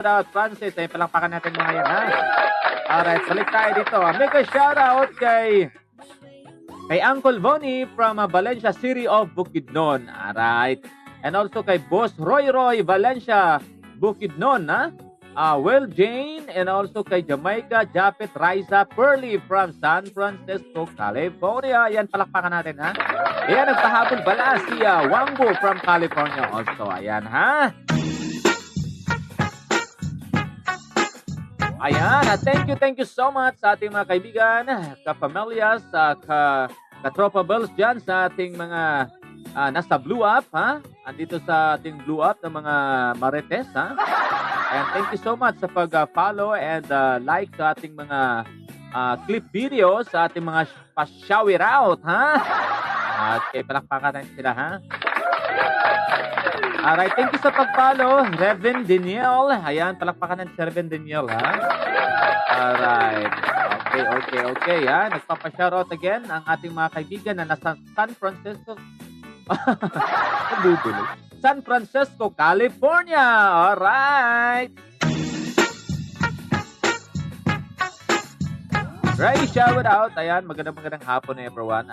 Shoutout, Francis. Ay, palakpakan natin mga yan, ha? Alright, balik tayo dito. Mega shoutout kay Uncle Bonnie from Valencia City of Bukidnon. Alright. And also kay Boss Roy Valencia, Bukidnon, ha? Will Jane, and also kay Jamaica, Japet, Riza, Pearly from San Francisco, California. Ayan, palakpakan natin, ha? Ayan, nagpahabol bala si Wangbo from California also. Ayan, ha? Ayan, thank you so much sa ating mga kaibigan, kapamilyas, katropa bells dyan sa ating mga nasa Blue Up, ha? Andito sa ating Blue Up ng mga Marites, ha? And thank you so much sa pag-follow and like sa ating mga clip videos, sa ating mga pa-shower out, ha? Okay, palakpakan natin sila, ha? Alright, thank you sa pag-follow, Reverend Daniel. Ayan, palakpakan natin si Reverend Daniel, ha? Alright. Okay, ha? Nagpapa-shoutout again ang ating mga kaibigan na nasa San Francisco. San Francisco, California. Alright. Right, shout out. Ayan, magandang hapon everyone.